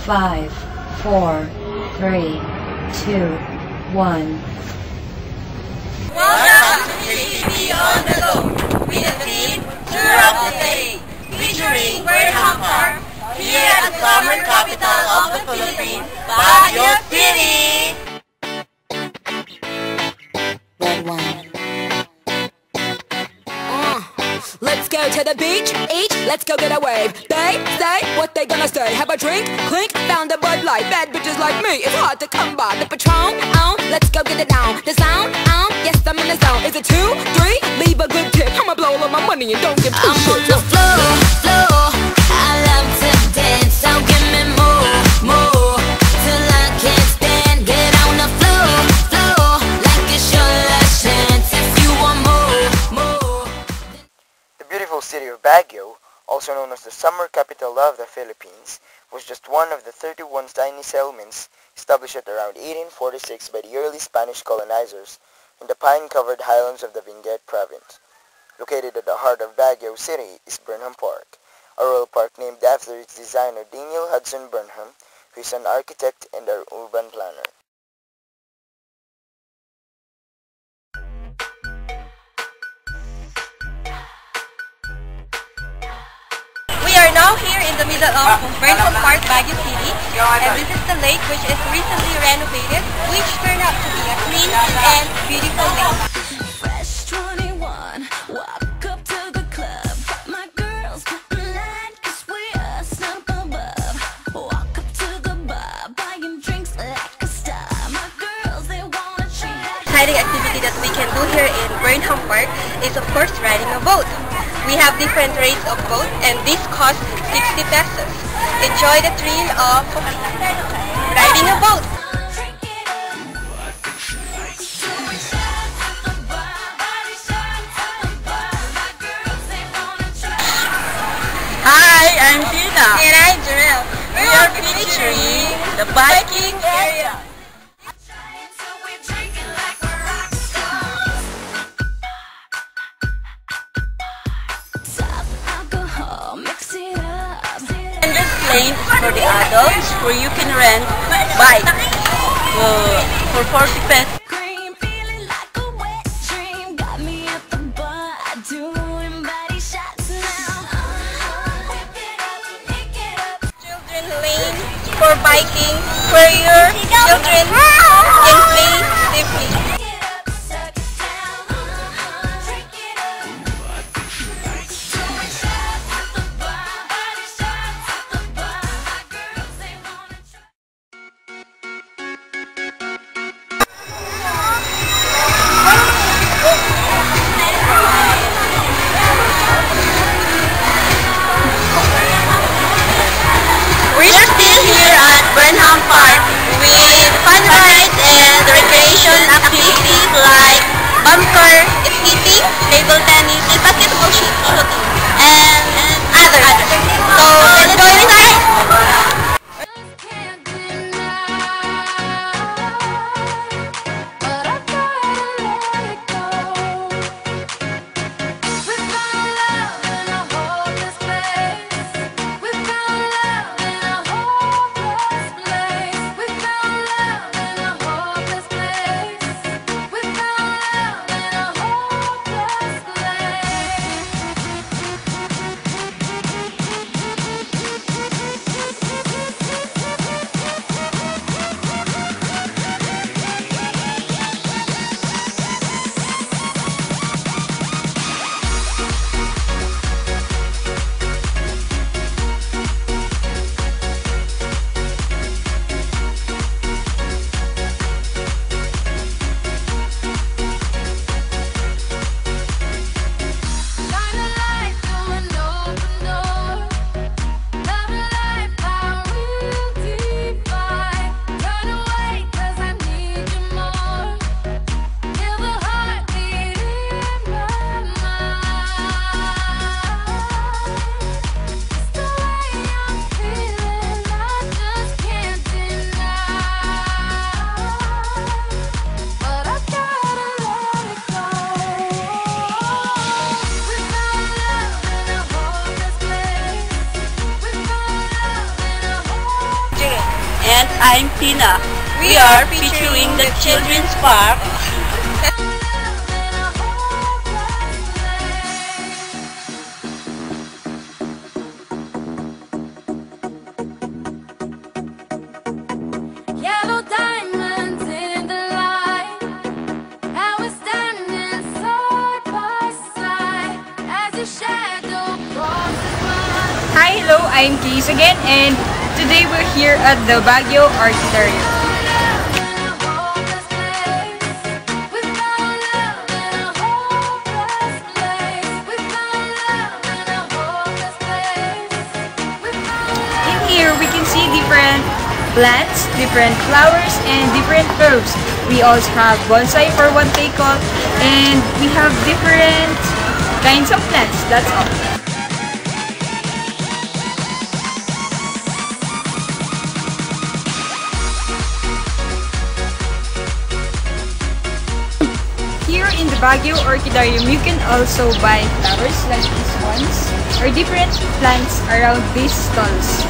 5, 4, 3, 2, 1. Welcome to JTV on the Go with the team Tour of the Day, featuring Burnham Park here at the summer capital of the Philippines, Baguio City. Red wine. Let's go to the beach, let's go get a wave. They say what they gonna say. Have a drink, clink, found a Bud Light. Bad bitches like me, it's hard to come by. The Patron, let's go get it down. The sound, yes I'm in the zone. Is it 2, 3? Leave a good tip. I'ma blow all of my money and don't give two shits. I'm on the floor, I love to dance. So give me more, till I can't stand. Get on the floor, like it's your last chance. If you want more. The beautiful city of Baguio, also known as the summer capital of the Philippines, was just one of the 31 tiny settlements established at around 1846 by the early Spanish colonizers in the pine-covered highlands of the Benguet province. Located at the heart of Baguio City is Burnham Park, a royal park named after its designer Daniel Hudson Burnham, who is an architect and an urban planner. We are now here in the middle of Burnham Park, Baguio City, and this is the lake which is recently renovated, which turned out to be a clean and beautiful lake. Fresh 21, walk up to the club. My girls line, 'cause we are snuck above. Walk up to the bar, buying drinks like a star. My girls, they wanna cheat. Exciting activity that we can do here in Burnham Park is of course riding a boat. We have different rates of boat and this costs 60 pesos. Enjoy the thrill of riding a boat. Hi, I'm Tina. And I'm Jarell. We are featuring the biking area. And this lane is for the adults where you can rent bike for 40 pesos. Children lane for biking where your children can play safely. We're still here at Burnham Park with fun rides and recreation activities like bumper skating, table tennis, and basketball shooting, and others. So let's go inside! I'm Tina. We are featuring the Children's Park. Yellow diamonds in the light, and we're standing side by side as your shadow crosses mine. Hi, hello, I'm Keys again, and today we're here at the Baguio Architarium. In here, we can see different plants, different flowers, and different herbs. We also have bonsai for what they call, and we have different kinds of plants. That's all. Here in the Baguio Orchidarium, you can also buy flowers like these ones or different plants around these stalls.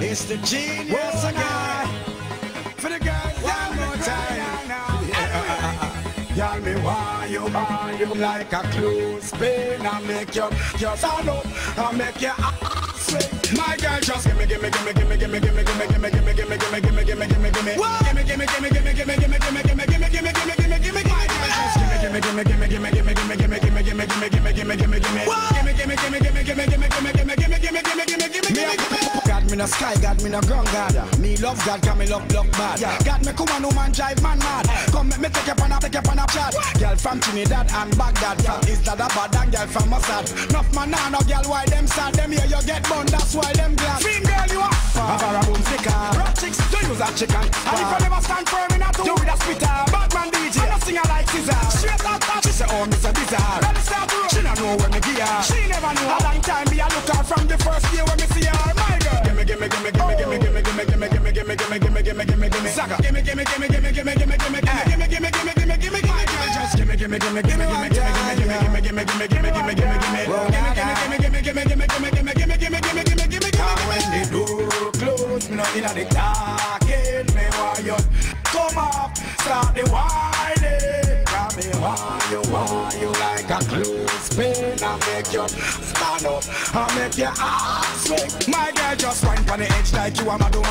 It's the genius guy for the girls one more time. Y'all me want you like a clothespin. I make your stand up, I make your ass swing. My girl just gimme. God me no sky, God me no ground God. Me love God, cause me love bad. God me come on, woman drive man mad. Come make me take up on a chat. Girl from Trinidad and Baghdad, from Islamabad and girl from Mossad. Enough man now, no girl why them sad. Them here you get bun, that's why them glad. Dream girl you are. Have a boom sticker. Rock chicks, do use a chicken. And if you never stand firm in a two, do with a spitter. Batman DJ, I sing like Caesar. Straight out that, she say oh Mr. Bizarre. Ready start to roll. She don't know when me gear. She never knew a long time me a look her from the first day when me see her. My girl. Gimme. Saga. Gimme. When the door close, me not inna the talking. Me want you come up, start the whining. Cause me want you like a clothespin. I make you stand up, I make your ass swing. My girl just wine pon the edge like you a Madonna.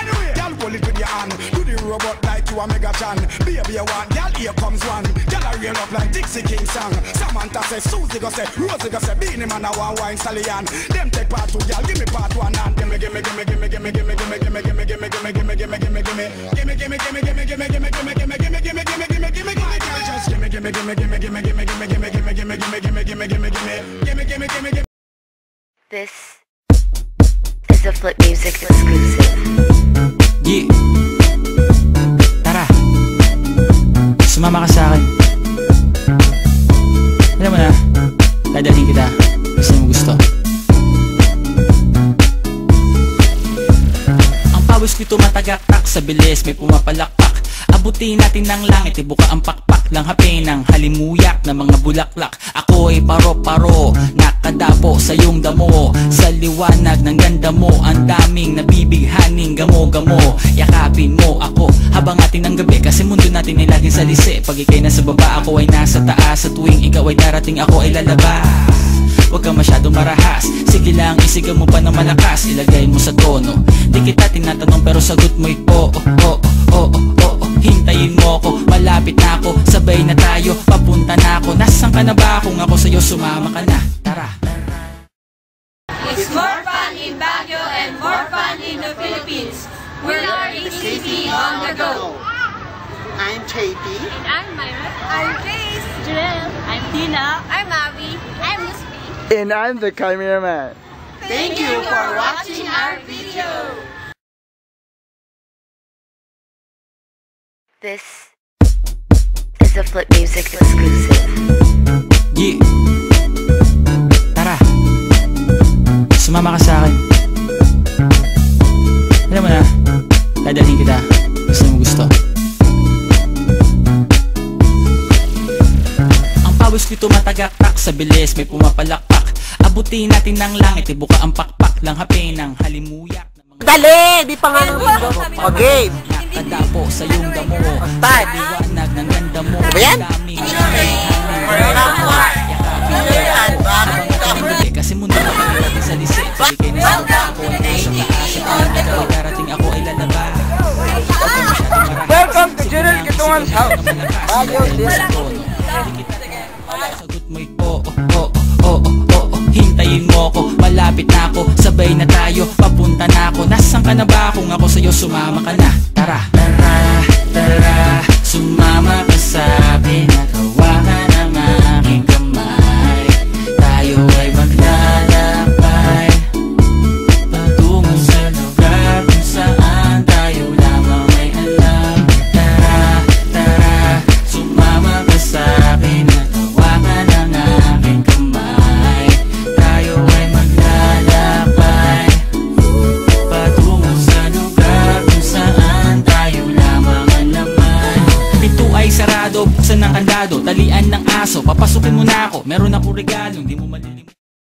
Anyway, girl pull it with your hand. Do the robot like you a Mega Chan. Baby you want, girl here comes one. Girl a reel up like Dixie King song. Samantha say, Susie go say, Rosie go say, Beanie Man a want wine stallion. Them take part two, girl, give me part one and gimme. This is a Flip Music exclusive. Yeah. Tara. Sumama ka sa akin. Alam mo na, dadalhin kita. Gusto mo gusto. Ang pawis ko tumatagaktak sa bilis, may pumapalakpak. Abutin natin ng langit, ibuka ang pakpak lang hapin ng halimuyak na mga bulaklak. Ako'y paro-paro, nakadapo sa iyong damo. Sa liwanag ng ganda mo, ang daming nabibighaning gamo-gamo. Yakapin mo ako habang ating ng gabi, kasi mundo natin ay laging salisi. Pag ikay nasa baba, ako ay nasa taas. Sa tuwing ikaw ay darating, ako ay lalabas. Huwag kang masyadong marahas, sige lang isigaw mo pa ng malakas. Ilagay mo sa tono, di kita tinatanong pero sagot mo'y oo. Hintayin mo ako, malapit na ako, sabay na tayo, papunta na ako. Nasaan ka na ba? Kung ako sa'yo, sumama ka na. Tara. It's more fun in Baguio and more fun in the Philippines. We are ECP on the go. I'm JP. And I'm Myra. I'm Grace. Joel. I'm Tina. I'm Abby. I'm Lucy. And I'm the cameraman. Thank you for watching our video. This is a Flip Music exclusive. Yeah. Tara. Sumama ka sa akin. Alam mo na, dadalhin kita. Gusto mo gusto. dito matagaktak, sa bilis may pumapalakpak. Abutin natin ng langit, ibuka ang pakpak lang hape ng halimuyak. Dali! Di pa nga ng video. Okay. Nakadapo sa iyong damo, Start. liwanag ng ganda mo. Ba yan? Kasi mundo pa kami natin sa lisit. Sige na sa ako ay nasa taas. At darating ako ay lalaba. Welcome to General Kitungan's house. Baguio District. Sagot mo'y hintayin mo ko, malapit na ako, sabay na tayo, papunta na ako. Nasaan ka na ba? Kung ako sa'yo sumama ka na. Tara, tara, tara, sumama ka sa akin at hawakan ang aking kamay. Tayo ay maglalakbay patungo sa lugar kung saan tayo lamang ay alam. Tara, tara, sumama ka sa akin at hawakan ang aking kamay. Tayo ay maglalakbay patungo sa lugar kung saan tayo lamang ang laman. Pinto ay sarado, buksan ng kandado, talian ng aso, papasukin mo na ako, meron akong regalo, hindi mo malilimutan.